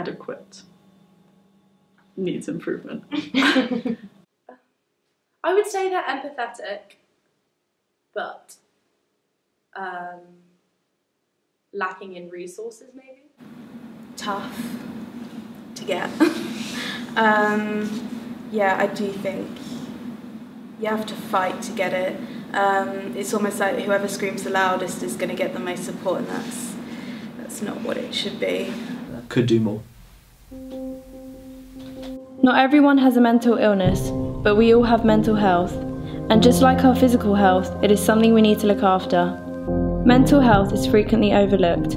inadequate, needs improvement. I would say they're empathetic, but lacking in resources maybe. Tough to get. Yeah, I do think you have to fight to get it. It's almost like whoever screams the loudest is going to get the most support, and that's not what it should be. Could do more. Not everyone has a mental illness, but we all have mental health. And just like our physical health, it is something we need to look after. Mental health is frequently overlooked.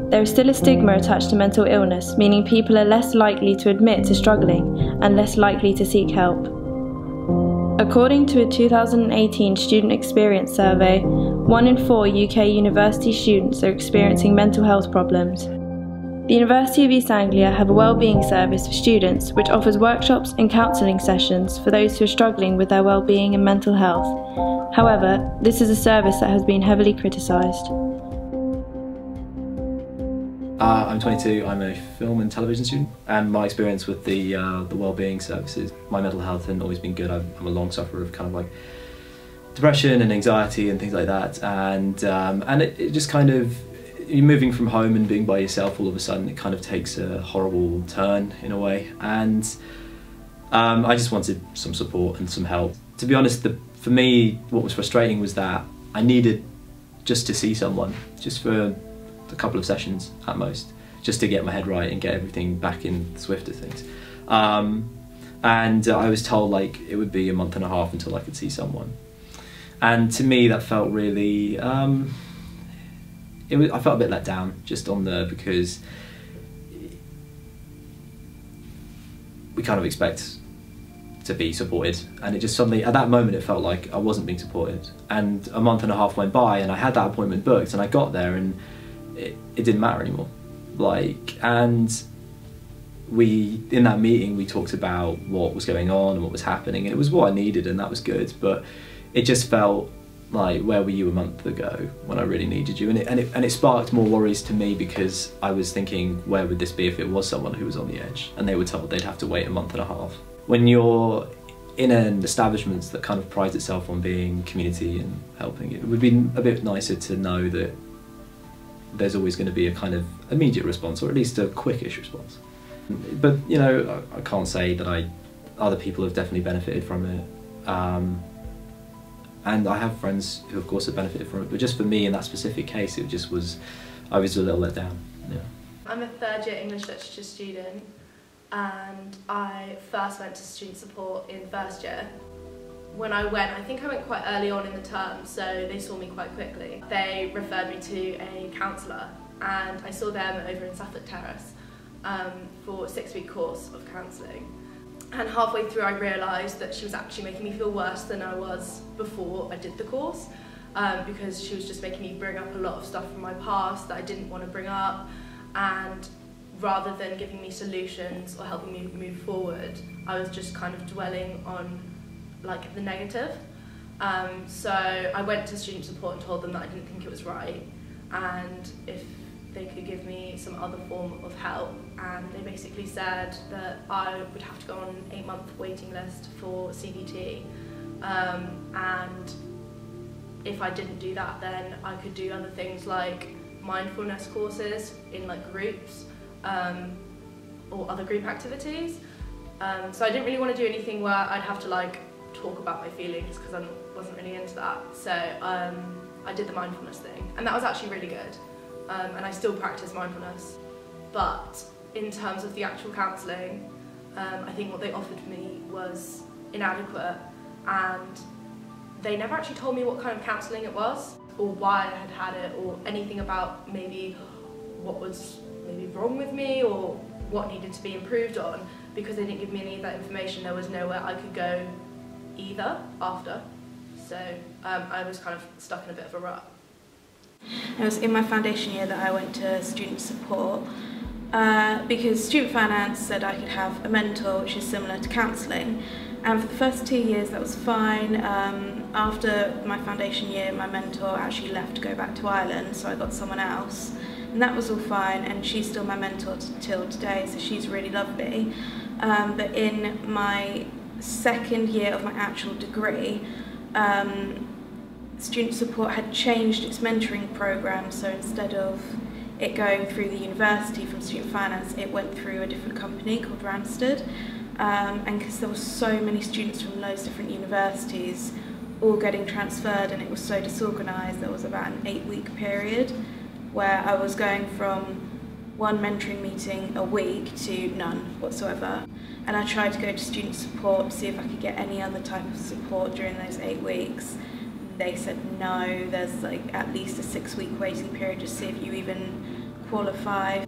There is still a stigma attached to mental illness, meaning people are less likely to admit to struggling and less likely to seek help. According to a 2018 student experience survey, 1 in 4 UK university students are experiencing mental health problems. The University of East Anglia have a wellbeing service for students which offers workshops and counselling sessions for those who are struggling with their wellbeing and mental health. However, this is a service that has been heavily criticised. I'm 22, I'm a film and television student, and my experience with the wellbeing services, my mental health hasn't always been good. I'm a long sufferer of kind of like depression and anxiety and things like that, and it just kind of, you're moving from home and being by yourself all of a sudden, it kind of takes a horrible turn in a way, and I just wanted some support and some help. To be honest, for me, what was frustrating was that I needed just to see someone, just for a couple of sessions at most, just to get my head right and get everything back in the swift of things. And I was told like it would be a month and a half until I could see someone. And to me that felt really, I felt a bit let down just on because we kind of expect to be supported, and it just suddenly, at that moment, it felt like I wasn't being supported. And a month and a half went by and I had that appointment booked and I got there and it didn't matter anymore. And in that meeting we talked about what was going on and what was happening, and it was what I needed, and that was good, but it just felt like, where were you a month ago when I really needed you? And it sparked more worries to me, because I was thinking, where would this be if it was someone who was on the edge and they were told they'd have to wait a month and a half? When you're in an establishment that kind of prides itself on being community and helping, it would be a bit nicer to know that there's always going to be a kind of immediate response, or at least a quickish response. But you know, I can't say that other people have definitely benefited from it, and I have friends who of course have benefited from it, but just for me in that specific case, it just was, I was a little let down. Yeah. I'm a third year English literature student, and I first went to student support in first year. When I went, I think I went quite early on in the term, so they saw me quite quickly. They referred me to a counsellor, and I saw them over in Suffolk Terrace for a 6-week course of counselling. And halfway through I realised that she was actually making me feel worse than I was before I did the course, because she was just making me bring up a lot of stuff from my past that I didn't want to bring up, and rather than giving me solutions or helping me move forward, I was just kind of dwelling on like the negative. So I went to student support and told them that I didn't think it was right, and if they could give me some other form of help, and they basically said that I would have to go on an 8-month waiting list for CBT, and if I didn't do that, then I could do other things like mindfulness courses in like groups, or other group activities. So I didn't really want to do anything where I'd have to like talk about my feelings, because I wasn't really into that. So I did the mindfulness thing, and that was actually really good. And I still practice mindfulness. But in terms of the actual counselling, I think what they offered me was inadequate, and they never actually told me what kind of counselling it was, or why I had it, or anything about maybe what was maybe wrong with me, or what needed to be improved on. Because they didn't give me any of that information, there was nowhere I could go either after. So I was kind of stuck in a bit of a rut. It was in my foundation year that I went to student support, because student finance said I could have a mentor, which is similar to counselling, and for the first 2 years that was fine. After my foundation year, my mentor actually left to go back to Ireland, so I got someone else, and that was all fine, and she's still my mentor till today, so she's really lovely. But in my second year of my actual degree, student support had changed its mentoring program, so instead of it going through the university from student finance, it went through a different company called Randstad, and because there were so many students from loads of different universities all getting transferred and it was so disorganised, there was about an 8-week period where I was going from one mentoring meeting a week to none whatsoever, and I tried to go to student support to see if I could get any other type of support during those 8 weeks. They said no, there's like at least a 6-week waiting period to see if you even qualify.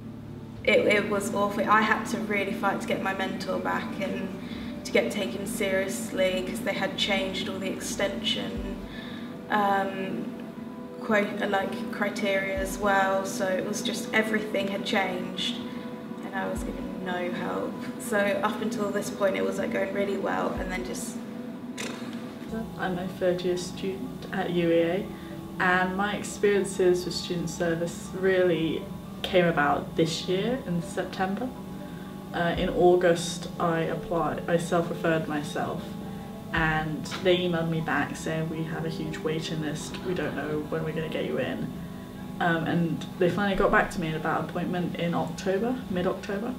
It was awful. I had to really fight to get my mentor back and to get taken seriously because they had changed all the extension criteria as well, so it was just everything had changed and I was given no help. So up until this point it was like going really well, and then just... I'm a third-year student at UEA, and my experiences with student service really came about this year in September. In August I self-referred myself, and they emailed me back saying we have a huge waiting list, we don't know when we're going to get you in. And they finally got back to me about appointment in October, mid-October.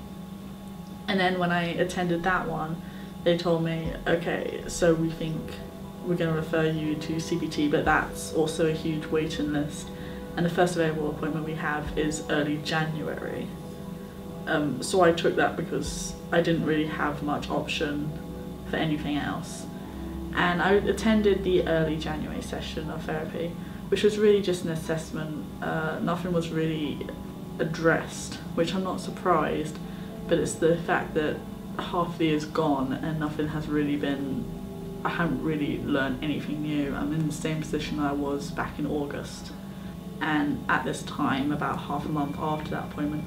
And then when I attended that one, they told me, okay, so we think we're going to refer you to CBT, but that's also a huge waiting list. And the first available appointment we have is early January. So I took that because I didn't really have much option for anything else. And I attended the early January session of therapy, which was really just an assessment. Nothing was really addressed, which I'm not surprised, but it's the fact that half the year's gone and nothing has really been, I haven't really learned anything new. I'm in the same position I was back in August. And at this time, about half a month after that appointment,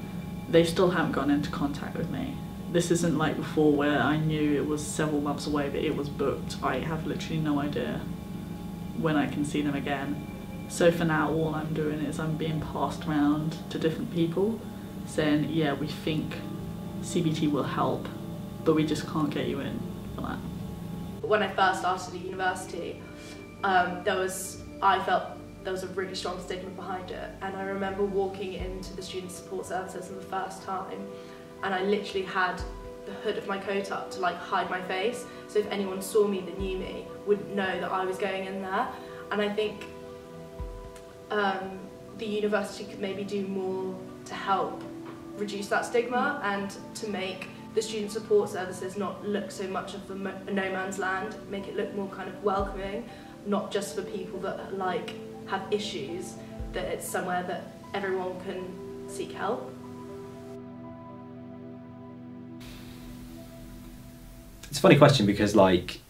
they still haven't gotten into contact with me. This isn't like before where I knew it was several months away, but it was booked. I have literally no idea when I can see them again. So for now, all I'm doing is I'm being passed around to different people saying, yeah, we think CBT will help, but we just can't get you in for that. When I first started at university, I felt there was a really strong stigma behind it, and I remember walking into the student support services for the first time, and I literally had the hood of my coat up to like hide my face, so if anyone saw me that knew me would know that I was going in there. And I think the university could maybe do more to help reduce that stigma and to make the student support services not look so much of a no man's land, make it look more kind of welcoming, not just for people that like have issues, that it's somewhere that everyone can seek help. It's a funny question because, like,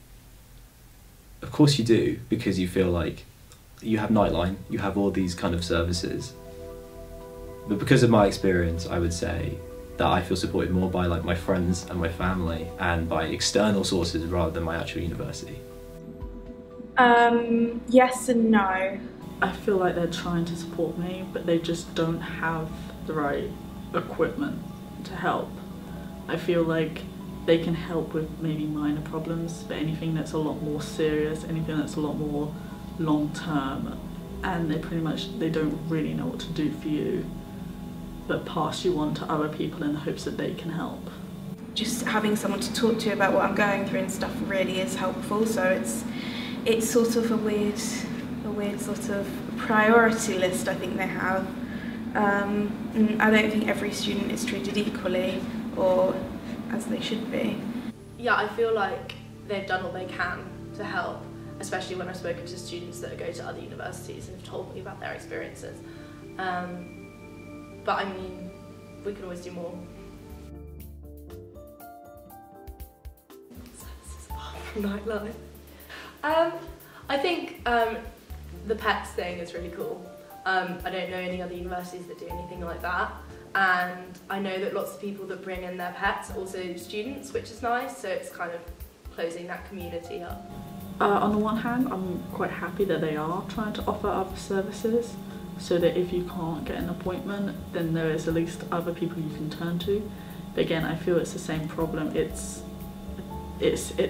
of course you do, because you feel like you have Nightline, you have all these kind of services. But because of my experience, I would say that I feel supported more by like my friends and my family and by external sources rather than my actual university. Yes and no. I feel like they're trying to support me, but they just don't have the right equipment to help. I feel like they can help with maybe minor problems, but anything that's a lot more serious, anything that's a lot more long term, and they don't really know what to do for you, but pass you on to other people in the hopes that they can help. Just having someone to talk to about what I'm going through and stuff really is helpful, so it's sort of a weird sort of priority list I think they have. I don't think every student is treated equally or as they should be. Yeah, I feel like they've done all they can to help, especially when I've spoken to students that go to other universities and have told me about their experiences. But I mean, we can always do more. Services apart from Nightline. I think the pets thing is really cool. I don't know any other universities that do anything like that, and I know that lots of people that bring in their pets are also students, which is nice, so it's kind of closing that community up. On the one hand, I'm quite happy that they are trying to offer other services. so that if you can't get an appointment, then there is at least other people you can turn to. But again, I feel it's the same problem. It's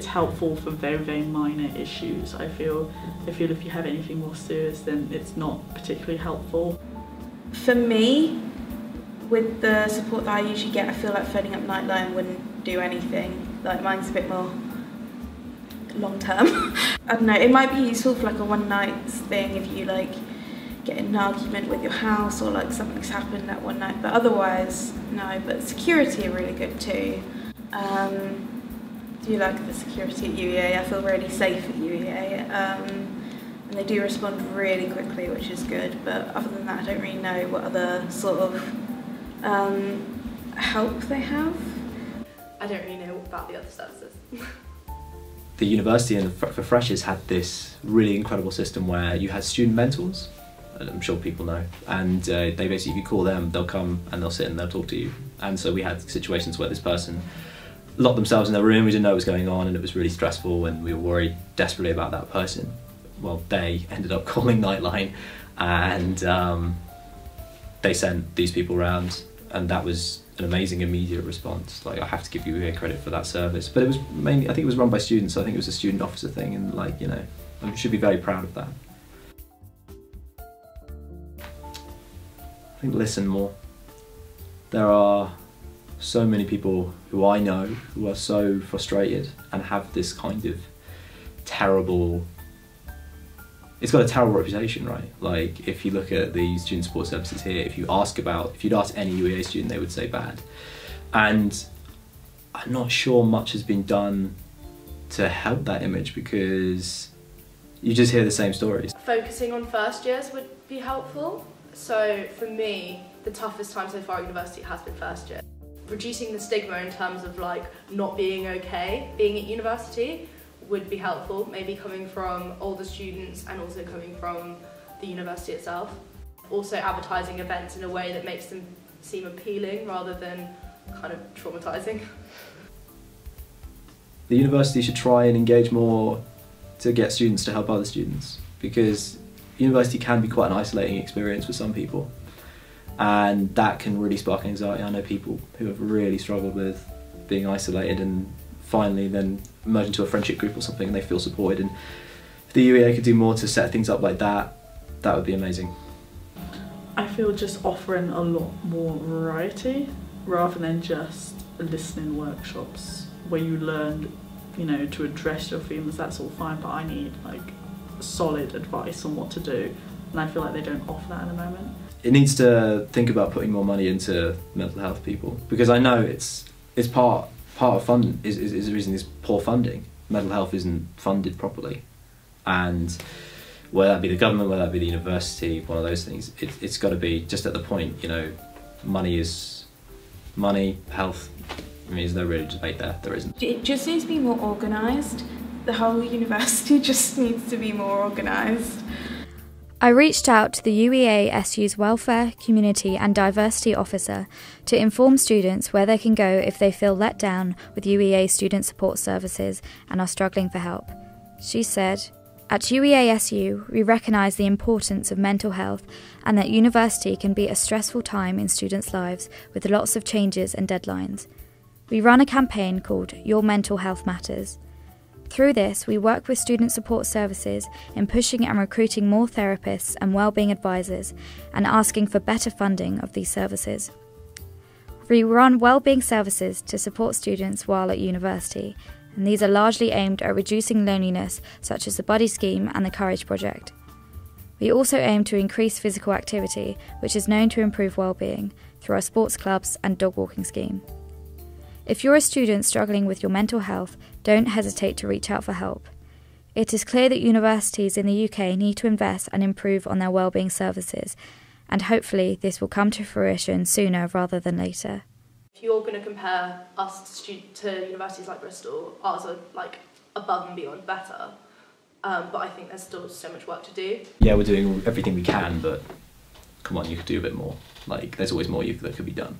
helpful for very, very minor issues. I feel if you have anything more serious, then it's not particularly helpful. For me, with the support that I usually get, I feel like phoning up Nightline wouldn't do anything. Like, mine's a bit more long term. I don't know, it might be useful for like a one night thing if you like get in an argument with your house or like something's happened that one night, but otherwise no. But security are really good too. Do you like the security at UEA? I feel really safe at UEA, and they do respond really quickly, which is good, but other than that I don't really know what other sort of help they have. I don't really know about the other services. The university and for freshers had this really incredible system where you had student mentors, I'm sure people know, and they basically, if you call them, they'll come and they'll sit and they'll talk to you. And so we had situations where this person locked themselves in their room, we didn't know what was going on, and it was really stressful, and we were worried desperately about that person. Well, they ended up calling Nightline, and they sent these people around, and that was an amazing immediate response. Like, I have to give UEA credit for that service. But it was mainly, I think it was run by students, so I think it was a student officer thing, and like, you know, I should be very proud of that. I think listen more. There are so many people who I know who are so frustrated and have this kind of terrible, it's got a terrible reputation, right? Like, if you look at the student support services here, if you'd ask any UEA student, they would say bad. And I'm not sure much has been done to help that image, because you just hear the same stories. Focusing on first years would be helpful. So for me, the toughest time so far at university has been first year. Reducing the stigma in terms of like not being okay being at university would be helpful, maybe coming from older students and also coming from the university itself. Also advertising events in a way that makes them seem appealing rather than kind of traumatising. The university should try and engage more to get students to help other students, because university can be quite an isolating experience for some people, and that can really spark anxiety. I know people who have really struggled with being isolated and finally then merge into a friendship group or something and they feel supported, and if the UEA could do more to set things up like that, that would be amazing. I feel just offering a lot more variety rather than just listening workshops where you learn, you know, to address your feelings. That's all fine, but I need like solid advice on what to do, and I feel like they don't offer that at the moment. It needs to think about putting more money into mental health people, because I know it's part of fund is the reason is poor funding. Mental health isn't funded properly, and whether that be the government, whether that be the university, one of those things, it's got to be just at the point, you know, money is money, health, I mean, there's no really debate there, there isn't. It just needs to be more organised. The whole university just needs to be more organised. I reached out to the UEA SU's Welfare, Community and Diversity Officer to inform students where they can go if they feel let down with UEA student support services and are struggling for help. She said, "At UEA SU, we recognise the importance of mental health and that university can be a stressful time in students' lives with lots of changes and deadlines. We run a campaign called Your Mental Health Matters. Through this, we work with student support services in pushing and recruiting more therapists and wellbeing advisors and asking for better funding of these services. We run wellbeing services to support students while at university, and these are largely aimed at reducing loneliness, such as the Buddy Scheme and the Courage Project. We also aim to increase physical activity, which is known to improve wellbeing, through our sports clubs and dog walking scheme. If you're a student struggling with your mental health, don't hesitate to reach out for help. It is clear that universities in the UK need to invest and improve on their wellbeing services, and hopefully this will come to fruition sooner rather than later." If you're going to compare us to universities like Bristol, ours are like above and beyond better, but I think there's still so much work to do. Yeah, we're doing everything we can, but come on, you could do a bit more. Like, there's always more that could be done.